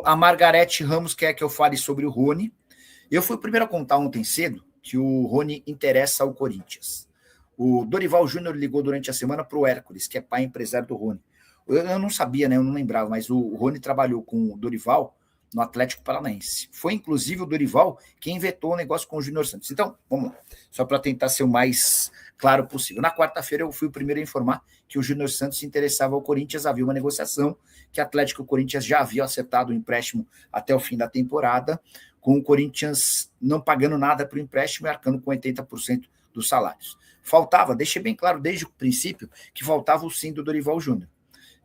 A Margarete Ramos quer que eu fale sobre o Rony. Eu fui o primeiro a contar ontem cedo que o Rony interessa ao Corinthians. O Dorival Júnior ligou durante a semana para o Hércules, que é pai empresário do Rony. Eu não sabia, né? Eu não lembrava, mas o Rony trabalhou com o Dorival no Atlético Paranaense. Foi, inclusive, o Dorival quem vetou o negócio com o Júnior Santos. Então, vamos lá, só para tentar ser o mais claro possível. Na quarta-feira, eu fui o primeiro a informar que o Júnior Santos se interessava ao Corinthians, havia uma negociação, que Atlético e o Corinthians já haviam acertado o empréstimo até o fim da temporada, com o Corinthians não pagando nada para o empréstimo e arcando com 80% dos salários. Faltava, deixei bem claro desde o princípio, que faltava o sim do Dorival Júnior.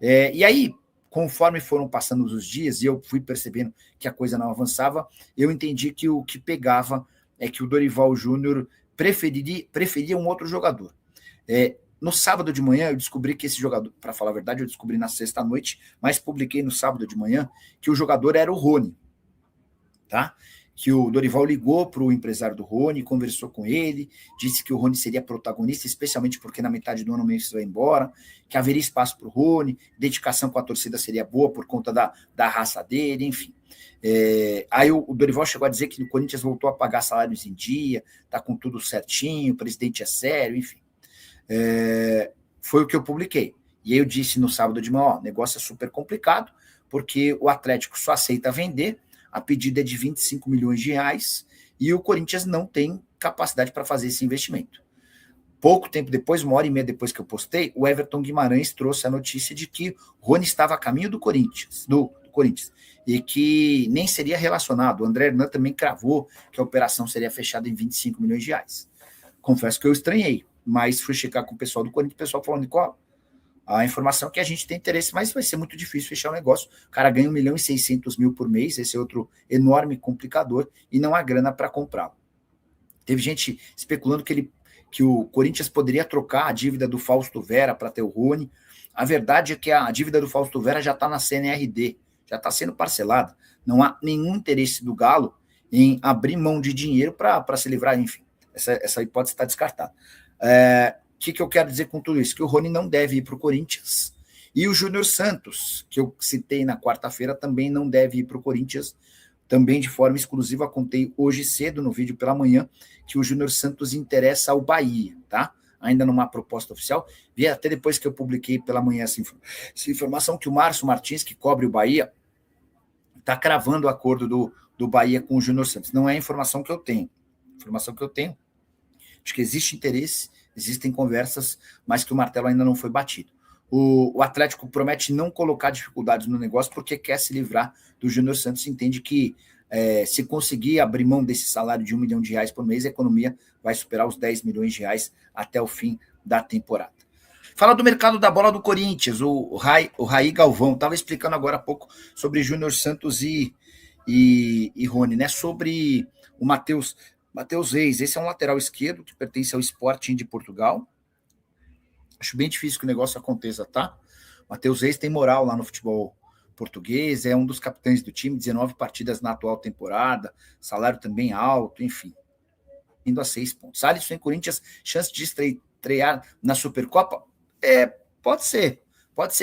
E aí, conforme foram passando os dias e eu fui percebendo que a coisa não avançava, eu entendi que o que pegava é que o Dorival Júnior preferia um outro jogador. No sábado de manhã, eu descobri que esse jogador, para falar a verdade, eu descobri na sexta-noite, mas publiquei no sábado de manhã que o jogador era o Rony, tá? Que o Dorival ligou para o empresário do Rony, conversou com ele, disse que o Rony seria protagonista, especialmente porque na metade do ano o Memphis vai embora, que haveria espaço para o Rony, dedicação com a torcida seria boa por conta da raça dele, enfim. Aí o Dorival chegou a dizer que o Corinthians voltou a pagar salários em dia, está com tudo certinho, o presidente é sério, enfim. Foi o que eu publiquei. E aí eu disse no sábado de manhã, o negócio é super complicado, porque o Atlético só aceita vender, a pedida é de 25 milhões de reais e o Corinthians não tem capacidade para fazer esse investimento. Pouco tempo depois, 1h30 depois que eu postei, o Everton Guimarães trouxe a notícia de que o Rony estava a caminho do Corinthians, e que nem seria relacionado. O André Hernan também cravou que a operação seria fechada em 25 milhões de reais. Confesso que eu estranhei, mas fui checar com o pessoal do Corinthians, o pessoal falou, Nicola, a informação é que a gente tem interesse, mas vai ser muito difícil fechar o negócio. O cara ganha 1.600.000 por mês, esse é outro enorme complicador, e não há grana para comprá-lo. Teve gente especulando que o Corinthians poderia trocar a dívida do Fausto Vera para ter o Rony. A verdade é que a dívida do Fausto Vera já está na CNRD, já está sendo parcelada. Não há nenhum interesse do Galo em abrir mão de dinheiro para se livrar, enfim. Essa hipótese está descartada. O que eu quero dizer com tudo isso? Que o Rony não deve ir para o Corinthians. E o Júnior Santos, que eu citei na quarta-feira, também não deve ir para o Corinthians, também de forma exclusiva. Contei hoje cedo, no vídeo pela manhã, que o Júnior Santos interessa ao Bahia, tá? Ainda numa proposta oficial. Vi até depois que eu publiquei pela manhã essa informação, que o Márcio Martins, que cobre o Bahia, está cravando o acordo do Bahia com o Júnior Santos. Não é a informação que eu tenho. A informação que eu tenho, acho que existe interesse, existem conversas, mas que o martelo ainda não foi batido. O Atlético promete não colocar dificuldades no negócio porque quer se livrar do Júnior Santos, entende que se conseguir abrir mão desse salário de R$1 milhão por mês, a economia vai superar os R$10 milhões até o fim da temporada. Fala do mercado da bola do Corinthians, o Raí Galvão estava explicando agora há pouco sobre Júnior Santos e Rony, né? Sobre o Matheus Reis. Esse é um lateral esquerdo que pertence ao Sporting de Portugal. Acho bem difícil que o negócio aconteça, tá? Matheus Reis tem moral lá no futebol português, é um dos capitães do time, 19 partidas na atual temporada, salário também alto, enfim. Indo a 6 pontos. Alisson em Corinthians, chance de estrear na Supercopa? Pode ser,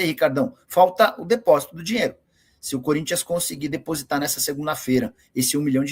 Ricardão. Falta o depósito do dinheiro. Se o Corinthians conseguir depositar nessa segunda-feira esse R$1 milhão,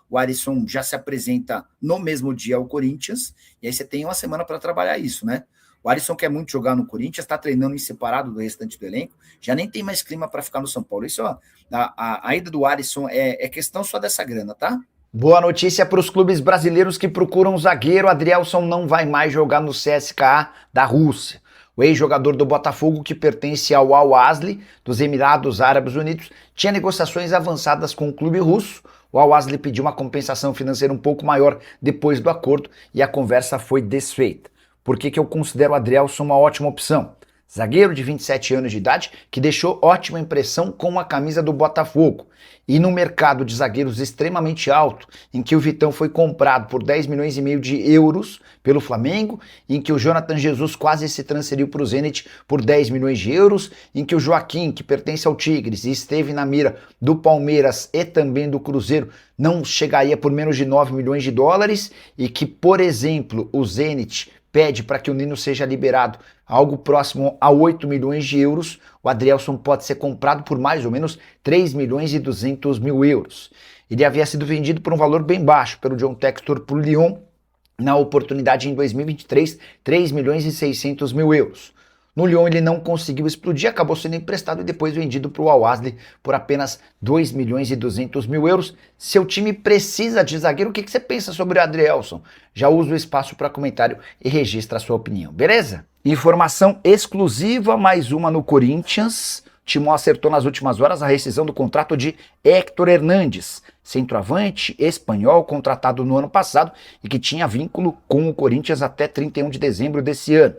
o Alisson já se apresenta no mesmo dia ao Corinthians, e aí você tem uma semana para trabalhar isso, né? O Alisson quer muito jogar no Corinthians, está treinando em separado do restante do elenco, já nem tem mais clima para ficar no São Paulo. Isso, ó, a ida do Alisson é questão só dessa grana, tá? Boa notícia para os clubes brasileiros que procuram zagueiro. Adrielson não vai mais jogar no CSKA da Rússia. O ex-jogador do Botafogo, que pertence ao Al-Ahly, dos Emirados Árabes Unidos, tinha negociações avançadas com o clube russo. O Al-Ahly pediu uma compensação financeira um pouco maior depois do acordo e a conversa foi desfeita. Por que eu considero o Adrielson uma ótima opção? Zagueiro de 27 anos de idade que deixou ótima impressão com a camisa do Botafogo. E no mercado de zagueiros extremamente alto, em que o Vitão foi comprado por 10 milhões e meio de euros pelo Flamengo, em que o Jonathan Jesus quase se transferiu para o Zenit por 10 milhões de euros, em que o Joaquim, que pertence ao Tigres e esteve na mira do Palmeiras e também do Cruzeiro, não chegaria por menos de 9 milhões de dólares, e que, por exemplo, o Zenit pede para que o Nino seja liberado algo próximo a 8 milhões de euros, o Adrielson pode ser comprado por mais ou menos 3 milhões e 200 mil euros. Ele havia sido vendido por um valor bem baixo pelo John Textor para o Lyon, na oportunidade em 2023, 3 milhões e 600 mil euros. No Lyon ele não conseguiu explodir, acabou sendo emprestado e depois vendido para o Al-Ahly por apenas 2 milhões e 200 mil euros. Seu time precisa de zagueiro, o que você pensa sobre o Adrielson? Já usa o espaço para comentário e registra a sua opinião, beleza? Informação exclusiva, mais uma no Corinthians. O Timão acertou nas últimas horas a rescisão do contrato de Héctor Hernández, centroavante espanhol contratado no ano passado e que tinha vínculo com o Corinthians até 31 de dezembro desse ano.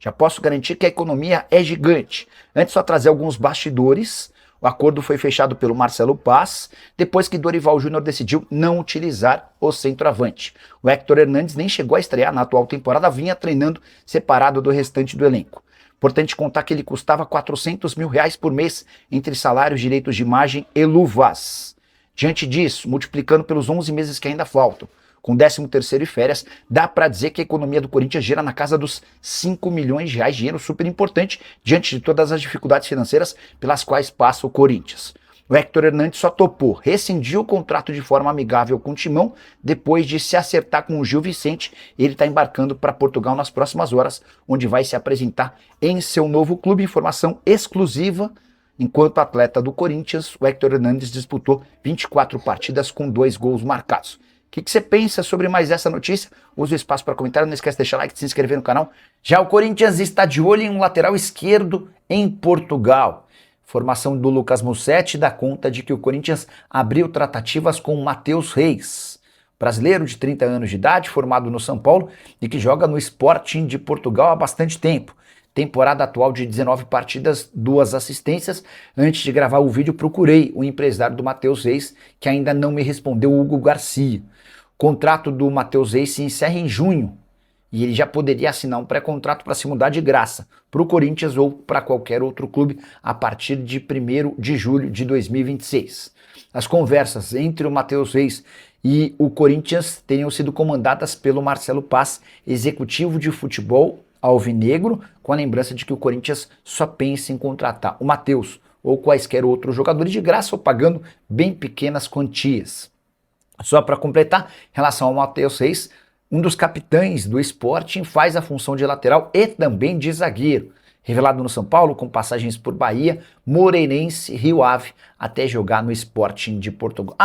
Já posso garantir que a economia é gigante. Antes só trazer alguns bastidores, o acordo foi fechado pelo Marcelo Paz, depois que Dorival Júnior decidiu não utilizar o centroavante. O Héctor Hernández nem chegou a estrear na atual temporada, vinha treinando separado do restante do elenco. Importante contar que ele custava 400 mil reais por mês entre salários, direitos de imagem e luvas. Diante disso, multiplicando pelos 11 meses que ainda faltam, com 13º e férias, dá para dizer que a economia do Corinthians gira na casa dos 5 milhões de reais, dinheiro super importante diante de todas as dificuldades financeiras pelas quais passa o Corinthians. O Héctor Hernández só topou rescindir o contrato de forma amigável com o Timão, depois de se acertar com o Gil Vicente. Ele está embarcando para Portugal nas próximas horas, onde vai se apresentar em seu novo clube. Informação exclusiva. Enquanto atleta do Corinthians, o Héctor Hernández disputou 24 partidas com 2 gols marcados. O que você pensa sobre mais essa notícia? Use o espaço para comentário, não esquece de deixar like, de se inscrever no canal. Já o Corinthians está de olho em um lateral esquerdo em Portugal. Formação do Lucas Mussetti dá conta de que o Corinthians abriu tratativas com o Matheus Reis, brasileiro de 30 anos de idade, formado no São Paulo e que joga no Sporting de Portugal há bastante tempo. Temporada atual de 19 partidas, 2 assistências. Antes de gravar o vídeo, procurei o empresário do Matheus Reis, que ainda não me respondeu, Hugo Garcia. O contrato do Matheus Reis se encerra em junho e ele já poderia assinar um pré-contrato para se mudar de graça para o Corinthians ou para qualquer outro clube a partir de 1º de julho de 2026. As conversas entre o Matheus Reis e o Corinthians teriam sido comandadas pelo Marcelo Paz, executivo de futebol alvinegro, com a lembrança de que o Corinthians só pensa em contratar o Matheus ou quaisquer outros jogadores de graça ou pagando bem pequenas quantias. Só para completar, em relação ao Matheus Reis, um dos capitães do Sporting faz a função de lateral e também de zagueiro. Revelado no São Paulo, com passagens por Bahia, Moreirense, Rio Ave, até jogar no Sporting de Portugal.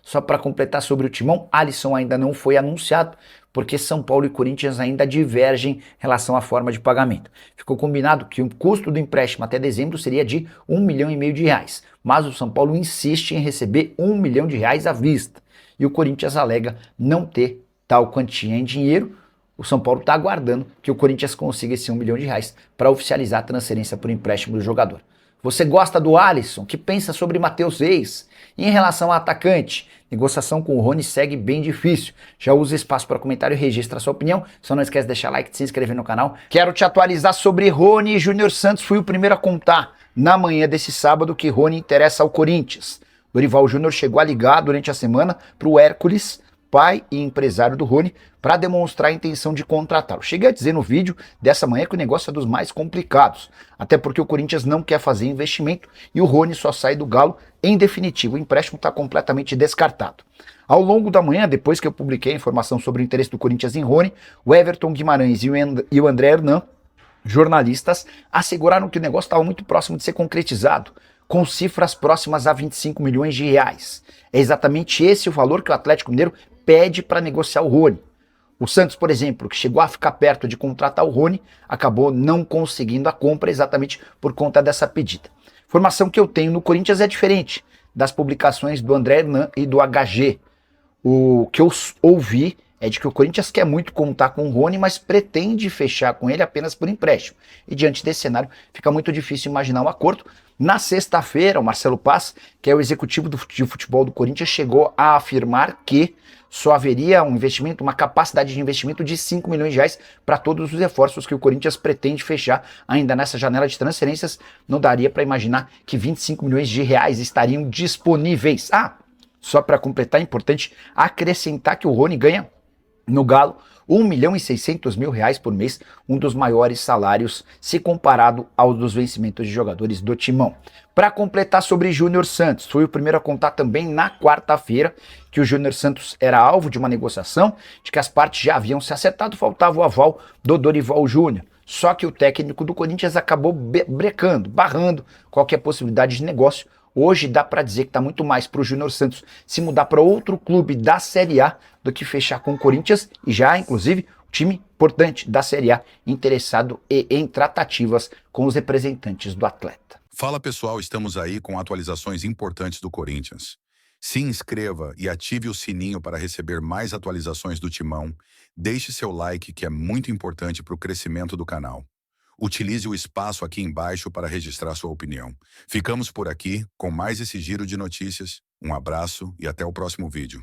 Só para completar sobre o Timão, Alisson ainda não foi anunciado, porque São Paulo e Corinthians ainda divergem em relação à forma de pagamento. Ficou combinado que o custo do empréstimo até dezembro seria de 1,5 milhão de reais, mas o São Paulo insiste em receber 1 milhão de reais à vista, e o Corinthians alega não ter tal quantia em dinheiro. O São Paulo está aguardando que o Corinthians consiga esse 1 milhão de reais para oficializar a transferência por empréstimo do jogador. Você gosta do Alisson? O que pensa sobre Matheus Reis? E em relação ao atacante, negociação com o Rony segue bem difícil. Já usa espaço para comentário e registra a sua opinião. Só não esquece de deixar like, de se inscrever no canal. Quero te atualizar sobre Rony e Júnior Santos. Fui o primeiro a contar na manhã desse sábado que Rony interessa ao Corinthians. Dorival Júnior chegou a ligar durante a semana para o Hércules, pai e empresário do Rony, para demonstrar a intenção de contratá-lo. Cheguei a dizer no vídeo dessa manhã que o negócio é dos mais complicados, até porque o Corinthians não quer fazer investimento e o Rony só sai do Galo em definitivo. O empréstimo está completamente descartado. Ao longo da manhã, depois que eu publiquei a informação sobre o interesse do Corinthians em Rony, o Everton Guimarães e o André Hernan, jornalistas, asseguraram que o negócio estava muito próximo de ser concretizado, com cifras próximas a 25 milhões de reais. É exatamente esse o valor que o Atlético Mineiro pede para negociar o Rony. O Santos, por exemplo, que chegou a ficar perto de contratar o Rony, acabou não conseguindo a compra exatamente por conta dessa pedida. Informação que eu tenho no Corinthians é diferente das publicações do André Hernan e do HG. O que eu ouvi é de que o Corinthians quer muito contar com o Rony, mas pretende fechar com ele apenas por empréstimo. E diante desse cenário, fica muito difícil imaginar um acordo. Na sexta-feira, o Marcelo Paz, que é o executivo de futebol do Corinthians, chegou a afirmar que só haveria um investimento, uma capacidade de investimento de 5 milhões de reais para todos os reforços que o Corinthians pretende fechar ainda nessa janela de transferências. Não daria para imaginar que 25 milhões de reais estariam disponíveis. Só para completar, é importante acrescentar que o Rony ganha No Galo, R$ 1.600.000 por mês, um dos maiores salários se comparado aos dos vencimentos de jogadores do Timão. Para completar sobre Júnior Santos, fui o primeiro a contar também na quarta-feira que o Júnior Santos era alvo de uma negociação, de que as partes já haviam se acertado, faltava o aval do Dorival Júnior. Só que o técnico do Corinthians acabou brecando, barrando qualquer possibilidade de negócio. Hoje dá para dizer que está muito mais para o Júnior Santos se mudar para outro clube da Série A do que fechar com o Corinthians, e já, inclusive, um time importante da Série A interessado em tratativas com os representantes do atleta. Fala pessoal, estamos aí com atualizações importantes do Corinthians. Se inscreva e ative o sininho para receber mais atualizações do Timão. Deixe seu like, que é muito importante para o crescimento do canal. Utilize o espaço aqui embaixo para registrar sua opinião. Ficamos por aqui com mais esse giro de notícias. Um abraço e até o próximo vídeo.